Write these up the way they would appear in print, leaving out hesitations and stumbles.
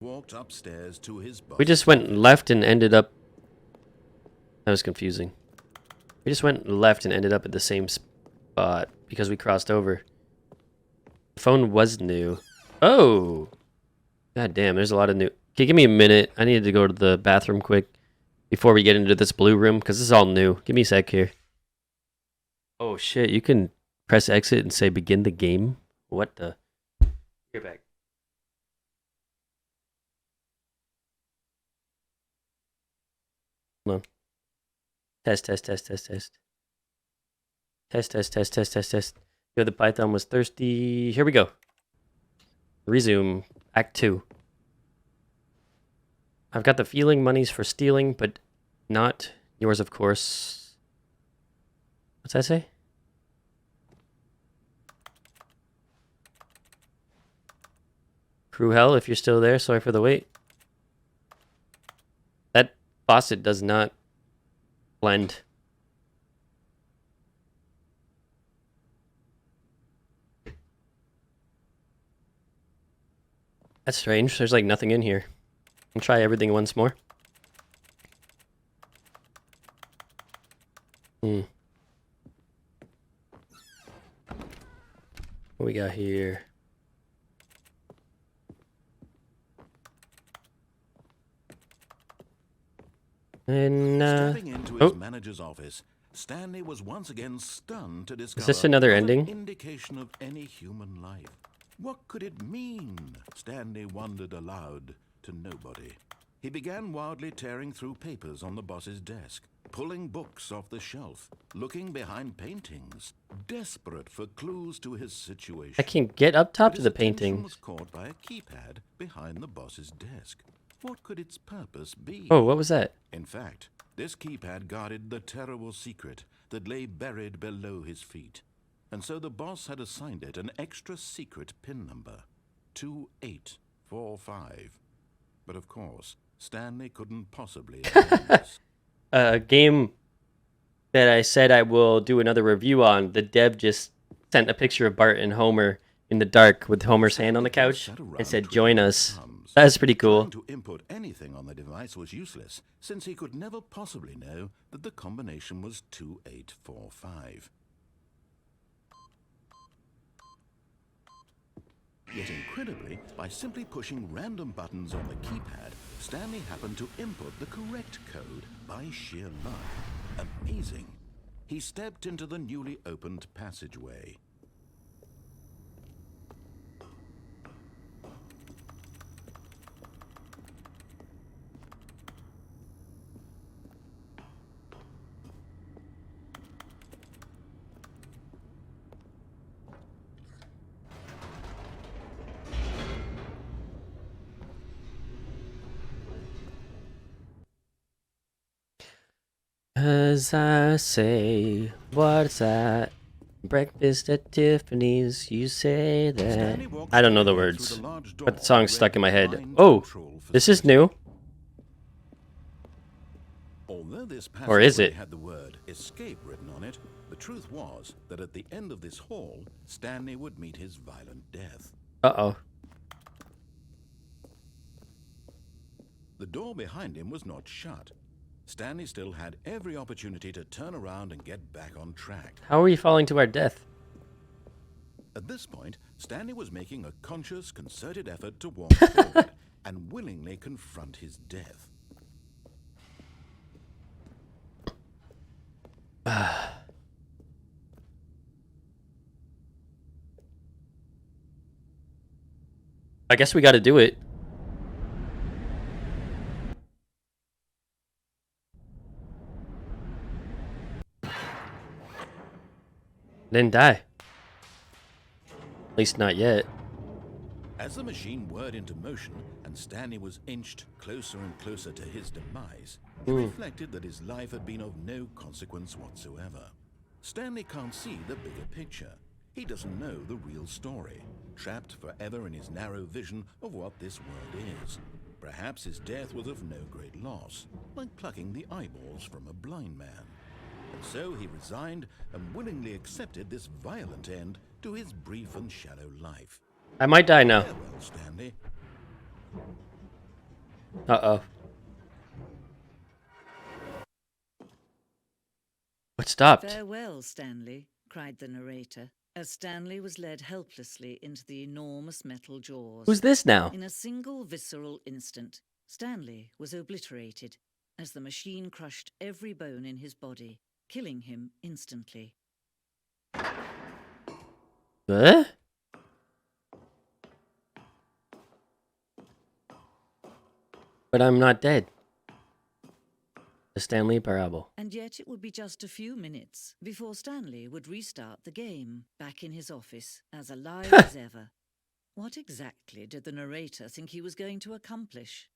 walked upstairs to his boss. We just went left and ended up... That was confusing. We just went left and ended up at the same spot because we crossed over. The phone was new. Oh! God damn, there's a lot of new... Okay, give me a minute. I needed to go to the bathroom quick before we get into this blue room because this is all new. Give me a sec here. Oh shit, you can press exit and say begin the game? What the... You're back. Hold on. Test. Test. Yo, the python was thirsty. Here we go. Resume. Act 2. I've got the feeling money's for stealing, but not yours, of course. What's that say? Crew hell, if you're still there, sorry for the wait. That faucet does not blend. That's strange. There's like nothing in here. I'll try everything once more. What we got here? And Stepping into his manager's office, Stanley was once again stunned to discover is this another ending? Indication of any human life. What could it mean? Stanley wondered aloud to nobody. He began wildly tearing through papers on the boss's desk, pulling books off the shelf, looking behind paintings, desperate for clues to his situation. I can't get up top But to his the attention painting. was caught by a keypad behind the boss's desk. What could its purpose be? Oh, what was that? In fact, this keypad guarded the terrible secret that lay buried below his feet. And so the boss had assigned it an extra secret PIN number, 2845. But of course, Stanley couldn't possibly have this. A game that I said I will do another review on. The dev just sent a picture of Bart and Homer in the dark with Homer's hand on the couch and said, "Join us." That's pretty cool. Trying to input anything on the device was useless, since he could never possibly know that the combination was 2845. Yet incredibly, by simply pushing random buttons on the keypad, Stanley happened to input the correct code by sheer luck. Amazing. He stepped into the newly opened passageway. As I say, what's that? Breakfast at Tiffany's, you say that. I don't know the words, but the song's stuck in my head. Oh, this is new. Although this Or is passageway it? had the word escape written on it, the truth was that at the end of this hall, Stanley would meet his violent death. Uh-oh. The door behind him was not shut. Stanley still had every opportunity to turn around and get back on track. How are we falling to our death? At this point, Stanley was making a conscious, concerted effort to walk forward and willingly confront his death. I guess we gotta do it. Didn't die. At least not yet. As the machine whirred into motion and Stanley was inched closer and closer to his demise, he reflected that his life had been of no consequence whatsoever. Stanley can't see the bigger picture. He doesn't know the real story, trapped forever in his narrow vision of what this world is. Perhaps his death was of no great loss, like plucking the eyeballs from a blind man. And so he resigned and willingly accepted this violent end to his brief and shallow life. I might die now. Farewell, Stanley. Uh-oh. What stopped? Farewell, Stanley, cried the narrator, as Stanley was led helplessly into the enormous metal jaws. Who's this now? In a single visceral instant, Stanley was obliterated as the machine crushed every bone in his body, killing him instantly. Huh? But I'm not dead. The Stanley Parable. And yet it would be just a few minutes before Stanley would restart the game, back in his office, as alive as ever. What exactly did the narrator think he was going to accomplish?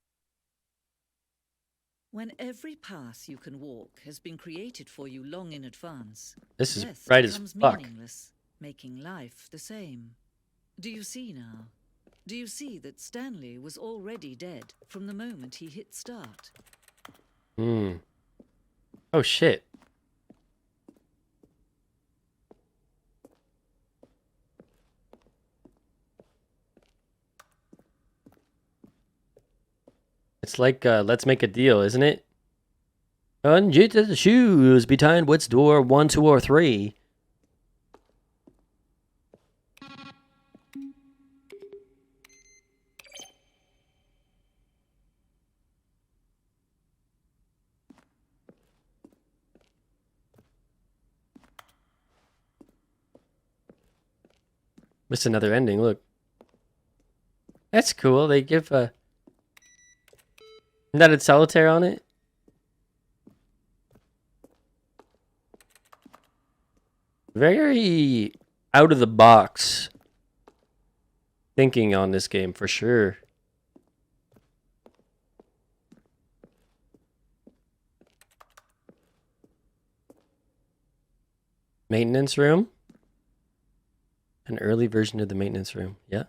When every path you can walk has been created for you long in advance, This is death bright as becomes fuck. meaningless, making life the same. Do you see now? Do you see that Stanley was already dead from the moment he hit start? Hmm. Oh shit. It's like let's make a deal, isn't it? Unjit the shoes behind what's door 1, 2, or 3. Missed another ending, look. That's cool. They give a not a solitaire on it. Very out of the box thinking on this game for sure. Maintenance room. An early version of the maintenance room. Yeah.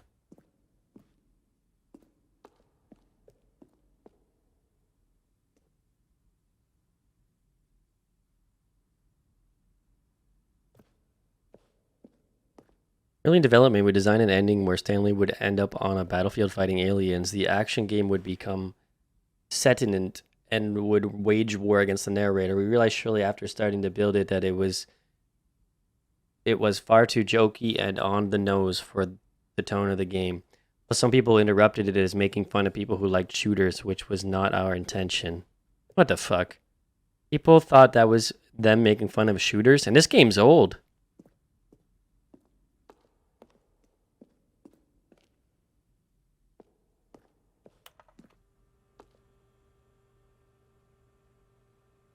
Early in development, we designed an ending where Stanley would end up on a battlefield fighting aliens. The action game would become sentient and would wage war against the narrator. We realized shortly after starting to build it that it was far too jokey and on the nose for the tone of the game. Plus, some people interrupted it as making fun of people who liked shooters, which was not our intention. What the fuck? People thought that was them making fun of shooters, and this game's old.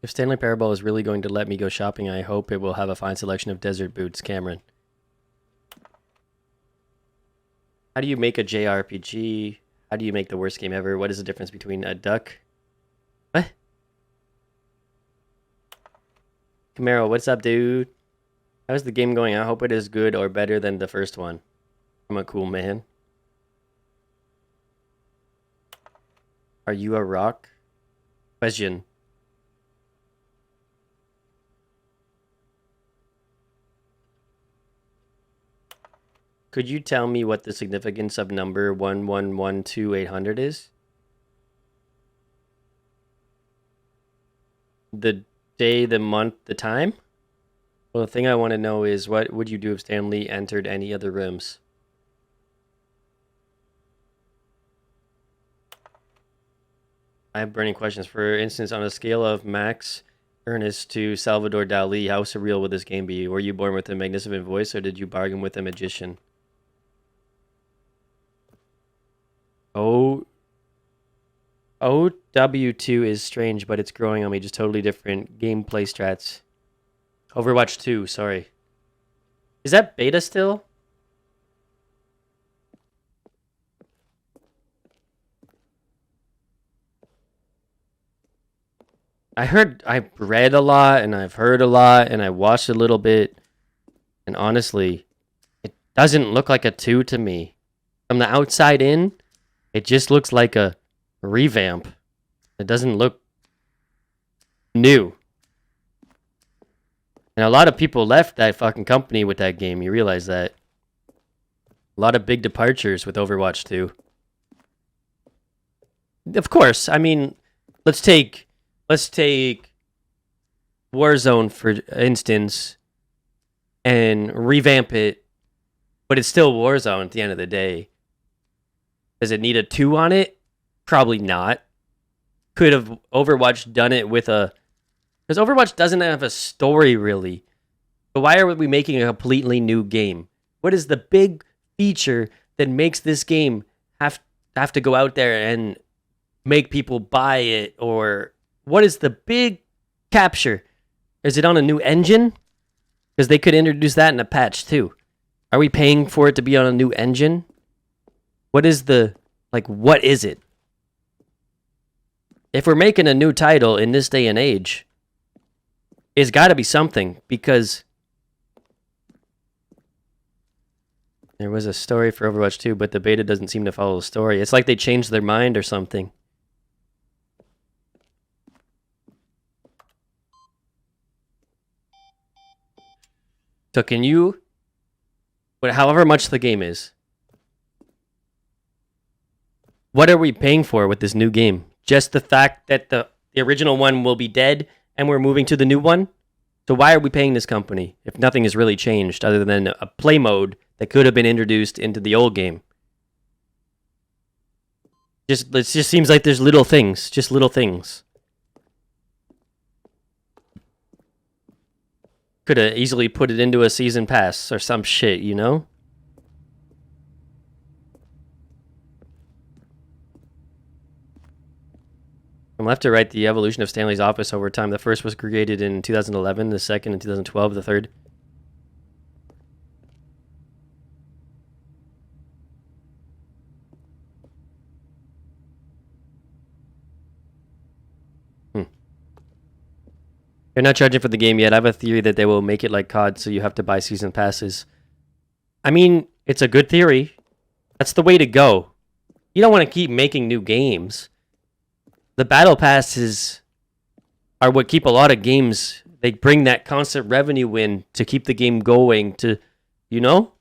If Stanley Parable is really going to let me go shopping, I hope it will have a fine selection of desert boots. Cameron. How do you make a JRPG? How do you make the worst game ever? What is the difference between a duck? What? Camaro, what's up, dude? How's the game going? I hope it is good or better than the first one. I'm a cool man. Are you a rock? Question. Could you tell me what the significance of number 1112800 is? The day, the month, the time? Well, the thing I want to know is what would you do if Stanley entered any other rooms? I have burning questions. For instance, on a scale of Max Ernest to Salvador Dali, how surreal would this game be? Were you born with a magnificent voice or did you bargain with a magician? OW2 is strange, but it's growing on me. Just totally different gameplay strats. Overwatch 2, sorry. Is that beta still? I've read a lot, and I've heard a lot, and I watched a little bit. And honestly, it doesn't look like a 2 to me. From the outside in, it just looks like a revamp. It doesn't look new. And a lot of people left that fucking company with that game. You realize that? A lot of big departures with Overwatch 2. Of course. I mean, let's take Warzone for instance and revamp it, but it's still Warzone at the end of the day. Does it need a 2 on it? Probably not. Could have Overwatch done it with a... Because Overwatch doesn't have a story, really. But why are we making a completely new game? What is the big feature that makes this game have to go out there and make people buy it? Or what is the big capture? Is it on a new engine? Because they could introduce that in a patch, too. Are we paying for it to be on a new engine? What is the... Like, what is it? If we're making a new title in this day and age, it's got to be something, because there was a story for Overwatch 2, but the beta doesn't seem to follow the story. It's like they changed their mind or something. So can you, however much the game is, what are we paying for with this new game? Just the fact that the original one will be dead and we're moving to the new one? So why are we paying this company if nothing has really changed other than a play mode that could have been introduced into the old game? It just seems like there's little things. Just little things. Could have easily put it into a season pass or some shit, you know? From left to right, the evolution of Stanley's office over time. The first was created in 2011, the second in 2012, the third. They're not charging for the game yet. I have a theory that they will make it like COD, so you have to buy season passes. I mean, it's a good theory. That's the way to go. You don't want to keep making new games. The battle passes are what keep a lot of games. They bring that constant revenue in to keep the game going, to, you know?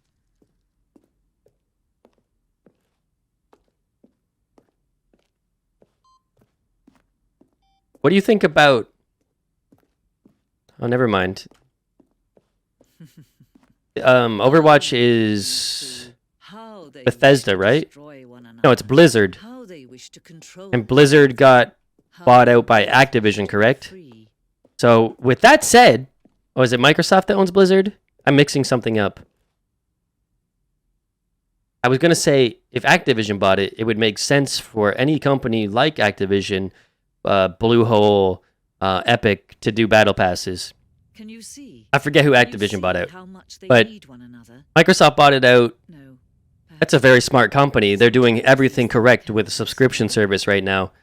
What do you think about... Oh, never mind. Overwatch is Bethesda, right? No, it's Blizzard. And Blizzard got bought out by Activision, correct? So, with that said... Oh, is it Microsoft that owns Blizzard? I'm mixing something up. I was going to say, if Activision bought it, it would make sense for any company like Activision, Bluehole, Epic, to do battle passes. Can you see? I forget who Activision bought out, but Microsoft bought it out. No. That's a very smart company. They're doing everything correct with the subscription service right now.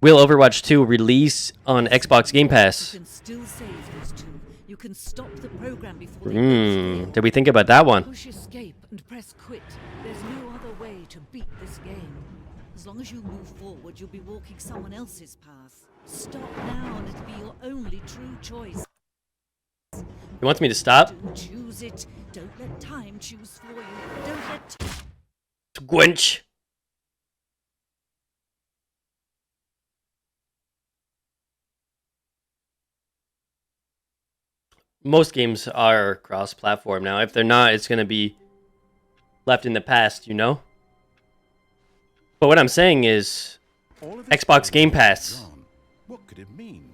Will Overwatch 2 release on Xbox Game Pass? You can still save those two. You can stop the program before they Did we think about that one? push escape and press quit. There's no other way to beat this game. As long as you move forward, you'll be walking someone else's path. Stop now and it'll be your only true choice. He wants me to stop? Do choose it. Don't let time choose for you. Don't let... Squinch. Most games are cross-platform now. If they're not, it's going to be left in the past, you know? But what I'm saying is, Xbox Game Pass, What could it mean?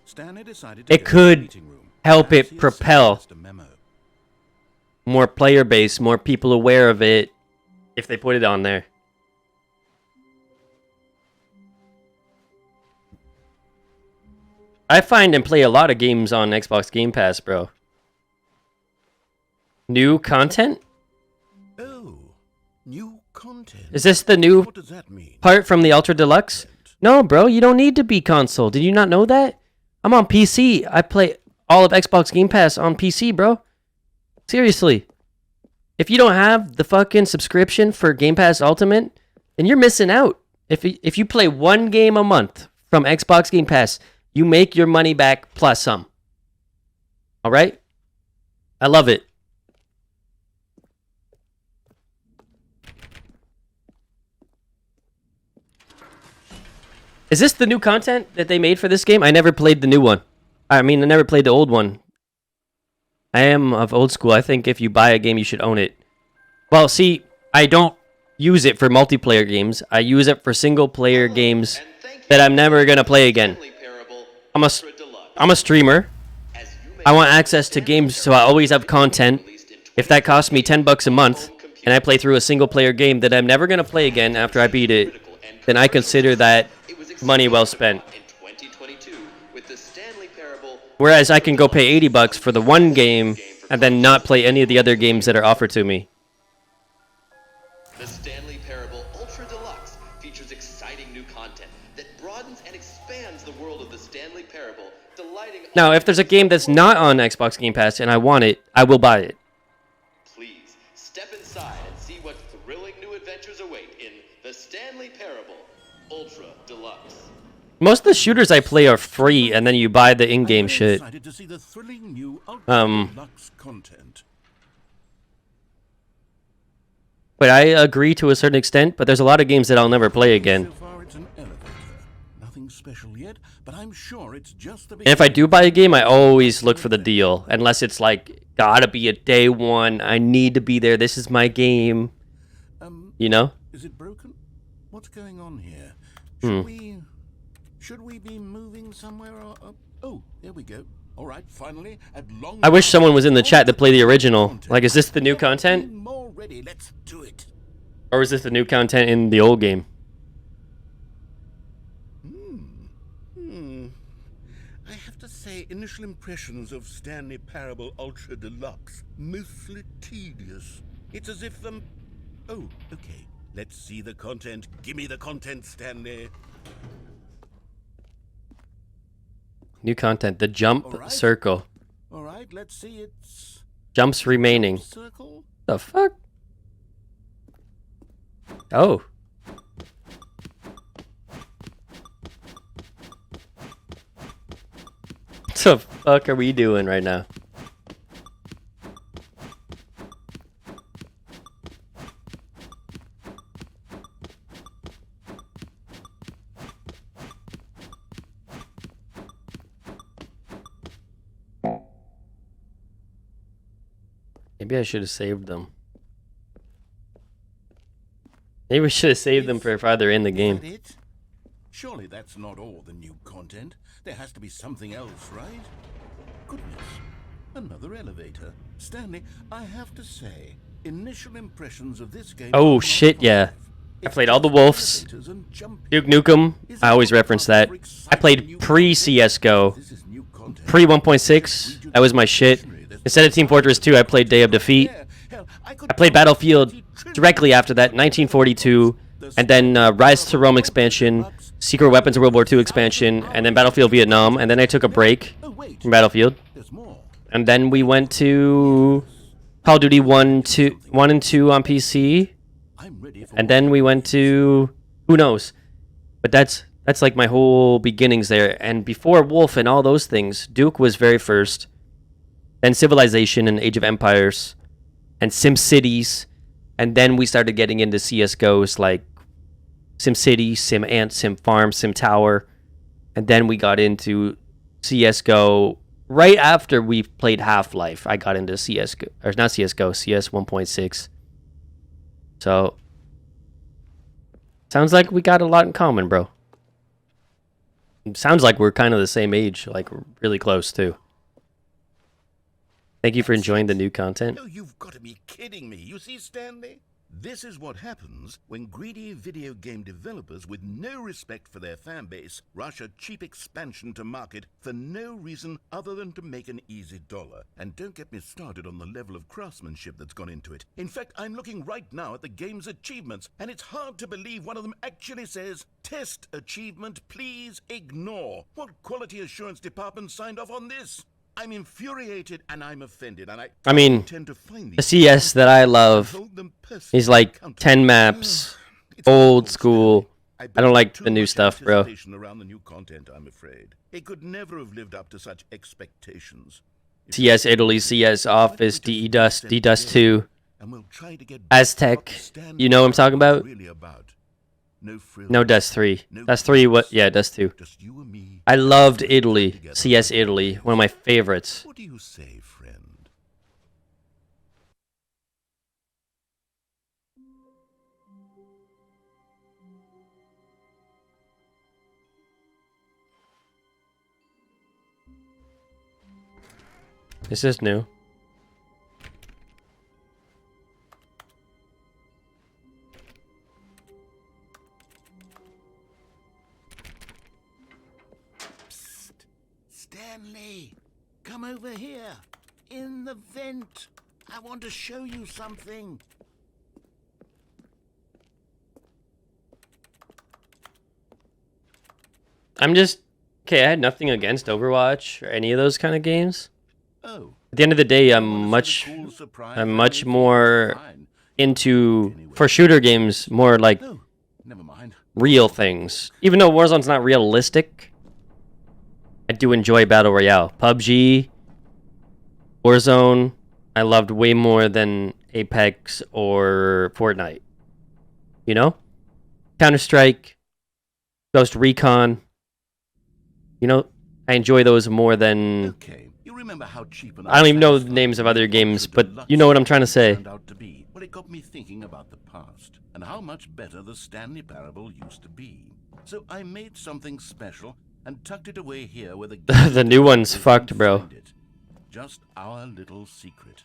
Stanley decided to it go to the could meeting room. help Perhaps it he had propel sent a memo. more player base, more people aware of it, if they put it on there. I find and play a lot of games on Xbox Game Pass, bro. New content? Oh, new content. Is this the new What does that mean? part from the Ultra Deluxe? No, bro, you don't need to be console. Did you not know that? I'm on PC. I play all of Xbox Game Pass on PC, bro. Seriously. If you don't have the fucking subscription for Game Pass Ultimate, then you're missing out. If you play one game a month from Xbox Game Pass, you make your money back plus some. All right? I love it. Is this the new content that they made for this game? I never played the new one. I mean, I never played the old one. I am of old school. I think if you buy a game, you should own it. Well, see, I don't use it for multiplayer games. I use it for single-player games that I'm never going to play again. I'm a streamer. I want access to games, so I always have content. If that costs me $10 a month, and I play through a single-player game that I'm never going to play again after I beat it, then I consider that money well spent. Whereas I can go pay $80 for the one game and then not play any of the other games that are offered to me. The Stanley Parable Ultra Deluxe features exciting new content that broadens and expands the world of the Stanley Parable, delighting. Now, if there's a game that's not on Xbox Game Pass and I want it, I will buy it. Please step inside and see what thrilling new adventures await in the Stanley Parable Ultra Deluxe. Most of the shooters I play are free, and then you buy the in-game shit. Excited to see the thrilling new Ultra Deluxe content. But I agree to a certain extent, but there's a lot of games that I'll never play again. So far, it's an elevator. Nothing special yet, but I'm sure it's just the And if I do buy a game, I always look for the deal. Unless it's like, gotta be a day one, I need to be there, this is my game. You know? Is it broken? What's going on here? Should we be moving somewhere or oh, there we go. All right, finally, at long. I wish someone was in the chat to play the original. Like, is this the new content? More ready. Let's do it. Or is this the new content in the old game? I have to say, initial impressions of Stanley Parable Ultra Deluxe, mostly tedious. It's as if oh, okay. Let's see the content. Give me the content, Stanley. New content, the jump circle. All right, let's see. It's Jumps remaining. circle. The fuck? Oh. What the fuck are we doing right now? Maybe I should have saved them. Maybe we should have saved them for farther in the game. Is that it? Surely that's not all the new content. There has to be something else, right? Goodness. Another elevator. Stanley, I have to say, initial impressions of this game. Oh shit, yeah. I played all the Wolves. Duke Nukem. I always reference that. I played pre-CSGO. Pre 1.6. That was my shit. Instead of Team Fortress 2, I played Day of Defeat. I played Battlefield directly after that, 1942, and then Rise to Rome expansion, Secret Weapons of World War II expansion, and then Battlefield Vietnam, and then I took a break from Battlefield. And then we went to Call of Duty 1 and 2 on PC, and then we went to who knows. But that's like my whole beginnings there. And before Wolf and all those things, Duke was very first. Then Civilization and Age of Empires, and SimCities, and then we started getting into CSGOs like SimCity, SimAnt, SimFarm, SimTower, and then we got into CSGO right after we played Half-Life. I got into CSGO, or not CSGO, CS 1.6. So, sounds like we got a lot in common, bro. Sounds like we're kind of the same age, like really close too. Thank you for enjoying the new content. No, you've got to be kidding me. You see, Stanley? This is what happens when greedy video game developers with no respect for their fan base rush a cheap expansion to market for no reason other than to make an easy dollar. And don't get me started on the level of craftsmanship that's gone into it. In fact, I'm looking right now at the game's achievements, and it's hard to believe one of them actually says, "Test achievement, please ignore." What quality assurance department signed off on this? I'm infuriated and I'm offended, and I mean, tend to find the CS that I love is like 10 maps, old school. I don't like the new stuff, bro. Around the new content, I'm afraid. It could never have lived up to such expectations. CS Italy, CS Office, DE Dust, D-Dust 2, Aztec. You know what I'm talking about? No frill. No, Dust 3. No Dust 3, what? games. Yeah, Dust 2. Just you and me. I loved Italy. Together. CS Italy. One of my favorites. What do you say, friend? This is new. Psst. Stanley, come over here. In the vent. I want to show you something. I'm just... Okay, I had nothing against Overwatch or any of those kind of games. Oh. At the end of the day, I'm wanna see much... the cool surprise I'm of much anything? more Fine. into... For shooter games, more like Oh, never mind. real things. Even though Warzone's not realistic, I do enjoy Battle Royale. PUBG, Warzone, I loved way more than Apex or Fortnite. You know? Counter-Strike, Ghost Recon. You know, I enjoy those more than... Okay, you remember how cheap and I don't even know the unsatisfying names of other the games, Ultra but Deluxe you know what I'm trying to say. turned out to be. Well, it got me thinking about the past and how much better the Stanley Parable used to be. So I made something special and tucked it away here where the The new one's fucked, bro. Just our little secret.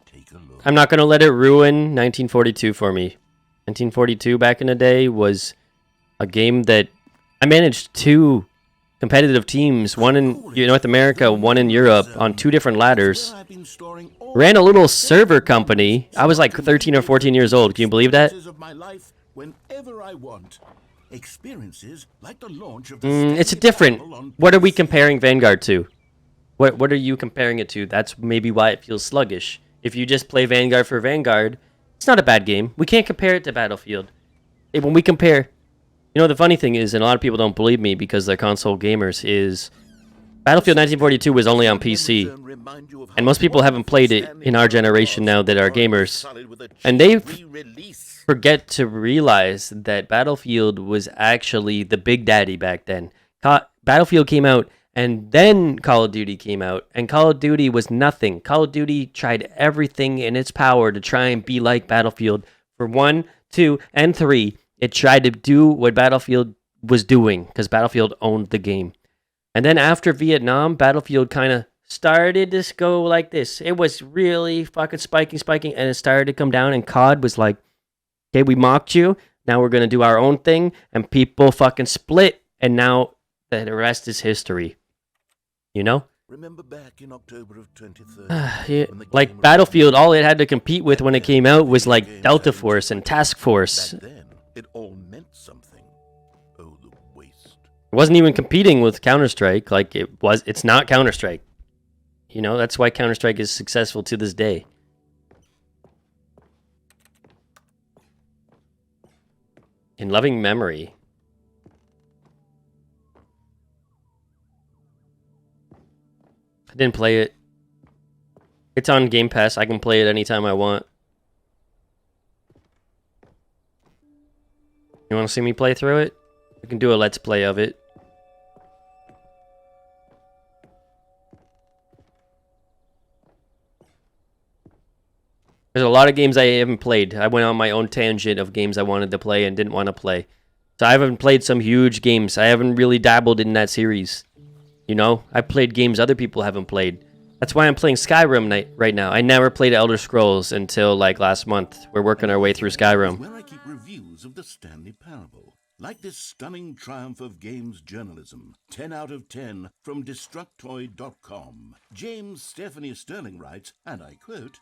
Take a look. I'm not going to let it ruin 1942 for me. 1942 back in the day was a game that I managed 2 competitive teams, one in North America, one in Europe, on 2 different ladders. I've been storing all Ran a little server company. I was like 13 or 14 years old. Can you believe that? experiences of my life whenever I want. Experiences like the launch of the It's Stanley different. Parable on What are we PC. comparing Vanguard to? What are you comparing it to? That's maybe why it feels sluggish. If you just play Vanguard for Vanguard, it's not a bad game. We can't compare it to Battlefield. When we compare... You know, the funny thing is, and a lot of people don't believe me because they're console gamers, is Battlefield 1942 was only on PC. And most people haven't played it in our generation now that are gamers. And they forget to realize that Battlefield was actually the big daddy back then. Battlefield came out, and then Call of Duty came out. And Call of Duty was nothing. Call of Duty tried everything in its power to try and be like Battlefield. For 1, 2, and 3, it tried to do what Battlefield was doing, because Battlefield owned the game. And then after Vietnam, Battlefield kind of started to go like this. It was really fucking spiking, and it started to come down, and COD was like, okay, we mocked you, now we're going to do our own thing, and people fucking split, and now the rest is history. You know? Remember back in October of 2013? Yeah, when the game like was Battlefield, released? all it had to compete with when it came out was like Delta Force and Task Force. Back then, it all meant something. Oh, the waste. It wasn't even competing with Counter-Strike like it was. It's not Counter-Strike. You know, that's why Counter-Strike is successful to this day. In loving memory. I didn't play it. It's on Game Pass. I can play it anytime I want. You want to see me play through it? We can do a let's play of it. There's a lot of games I haven't played. I went on my own tangent of games I wanted to play and didn't want to play. So I haven't played some huge games. I haven't really dabbled in that series. You know, I played games other people haven't played. That's why I'm playing Skyrim right now. I never played Elder Scrolls until like last month. We're working our way through Skyrim. Where I keep reviews of the Stanley Parable. Like this stunning triumph of games journalism. 10 out of 10 from Destructoid.com. James Stephanie Sterling writes, and I quote,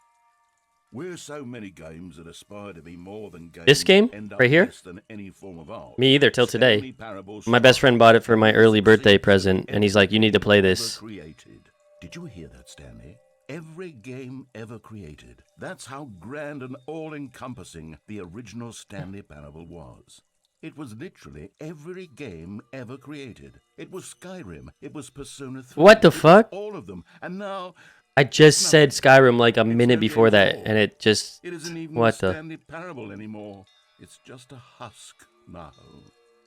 "We're so many games that aspire to be more than games. This game? End up Right here? less than any form of art. Me either, till today. Stanley Parable My best friend bought it for my early birthday present, and he's like, you need to play this. Created. Did you hear that, Stanley? Every game ever created. That's how grand and all-encompassing the original Stanley Parable was. It was literally every game ever created. It was Skyrim. It was Persona 3. What the It was fuck? all of them. And now I just said Skyrim like a minute before that, and it just... it isn't even What a the... Stanley Parable anymore. It's just a husk Now,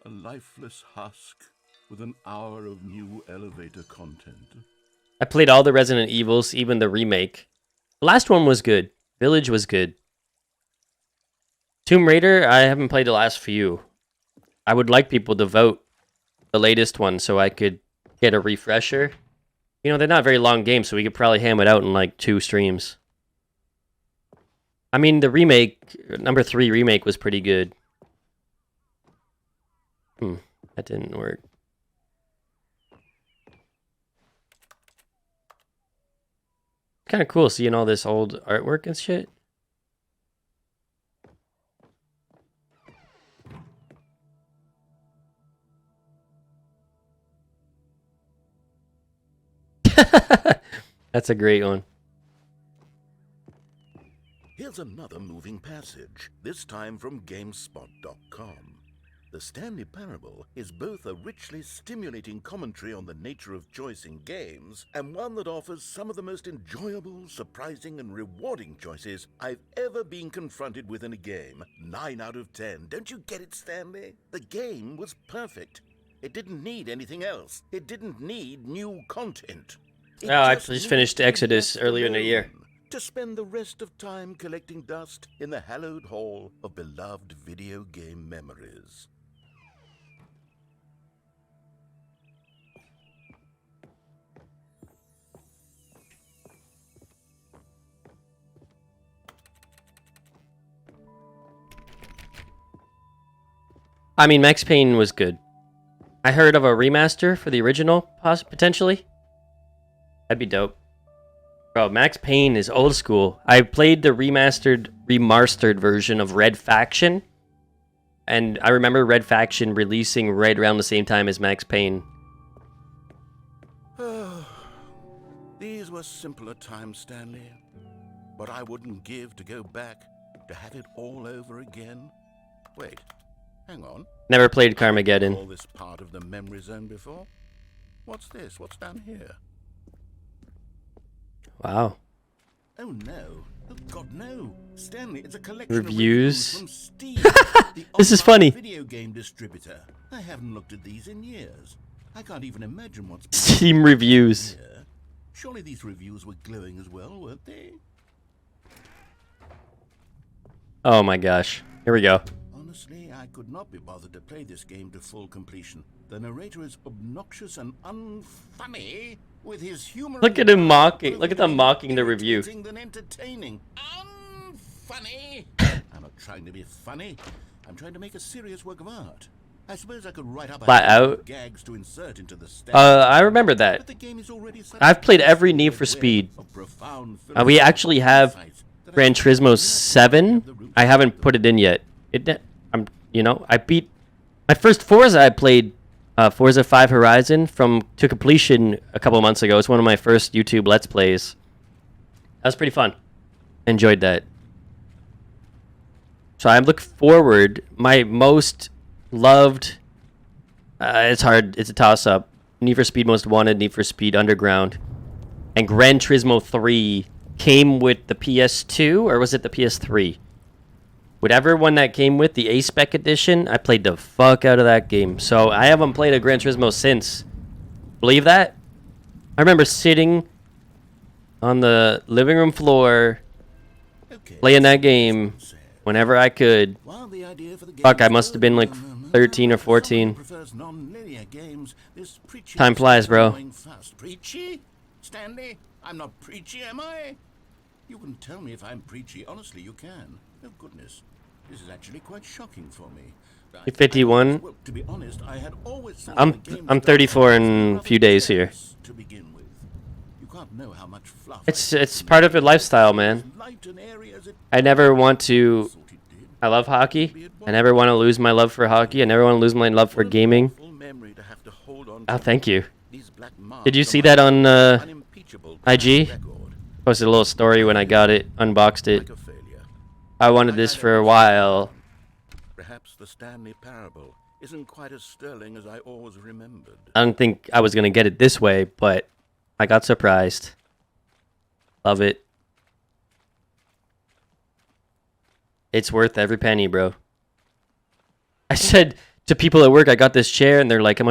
a lifeless husk with an hour of new elevator content. I played all the Resident Evils, even the remake. The last one was good. Village was good. Tomb Raider, I haven't played the last few. I would like people to vote the latest one so I could get a refresher. You know, they're not very long games, so we could probably ham it out in like 2 streams. I mean, the remake, number 3 remake was pretty good. That didn't work. Kind of cool seeing all this old artwork and shit. That's a great one. Here's another moving passage, this time from GameSpot.com. The Stanley Parable is both a richly stimulating commentary on the nature of choice in games, and one that offers some of the most enjoyable, surprising, and rewarding choices I've ever been confronted with in a game. 9 out of 10. Don't you get it, Stanley? The game was perfect. It didn't need anything else. It didn't need new content. I just finished Exodus earlier in the year. To spend the rest of time collecting dust in the hallowed hall of beloved video game memories. I mean, Max Payne was good. I heard of a remaster for the original, potentially. That'd be dope. Bro, Max Payne is old school. I played the remastered version of Red Faction. And I remember Red Faction releasing right around the same time as Max Payne. These were simpler times, Stanley. But I wouldn't give to go back to have it all over again. Wait, hang on. Never played Carmageddon. All this part of the memory zone before? What's this? What's down here? Wow. Oh no. Oh God, no. Stanley, it's a collection Reviews. of reviews from Steam, the This is online funny. video game distributor. I haven't looked at these in years. I can't even imagine what's Steam reviews. here. Surely these reviews were glowing as well, weren't they? Oh my gosh. Here we go. Honestly, I could not be bothered to play this game to full completion. The narrator is obnoxious and unfunny with his humor. Look at him mocking. Look at them mocking the review. Than entertaining. Unfunny. I'm not trying to be funny. I'm trying to make a serious work of art. I suppose I could write up Flat out. gags to insert into the I remember that. But the game is already such I've played a every Need for Speed. of profound We actually have that I Gran Turismo 7. I haven't put it in yet. I beat my first Forza. I played Forza 5 Horizon to completion a couple of months ago. It's one of my first YouTube Let's Plays. That was pretty fun. Enjoyed that. So I look forward. My most loved. It's hard. It's a toss-up. Need for Speed Most Wanted, Need for Speed Underground, and Gran Turismo 3 came with the PS2, or was it the PS3? Whatever one that came with, the A-Spec edition, I played the fuck out of that game. So I haven't played a Gran Turismo since. Believe that? I remember sitting on the living room floor, playing that game whenever I could. Fuck, I must have been like 13 or 14. Time flies, bro. Preachy? Stanley, I'm not preachy, am I? You can tell me if I'm preachy. Honestly, you can. Oh, goodness. This is actually quite shocking for me. 51. Well, to be honest, I had always thought I'm the game I'm was 34 in a few days here. to begin with. You can't know how much fluff It's part of the lifestyle, man. light in areas it I never want to. thought it did. I love hockey. I never want to lose my love for hockey. I never want to lose my love for gaming. Full memory to have to hold on Oh, to. thank you. These black marks Did you are see my that on unimpeachable IG? record. Posted a little story when I got it, unboxed it. Like a failure. I wanted this for a while. Perhaps the Stanley Parable isn't quite as sterling as I always remembered. I don't think I was gonna get it this way, but I got surprised. Love it. It's worth every penny, bro. I said to people at work, I got this chair, and they're like, how much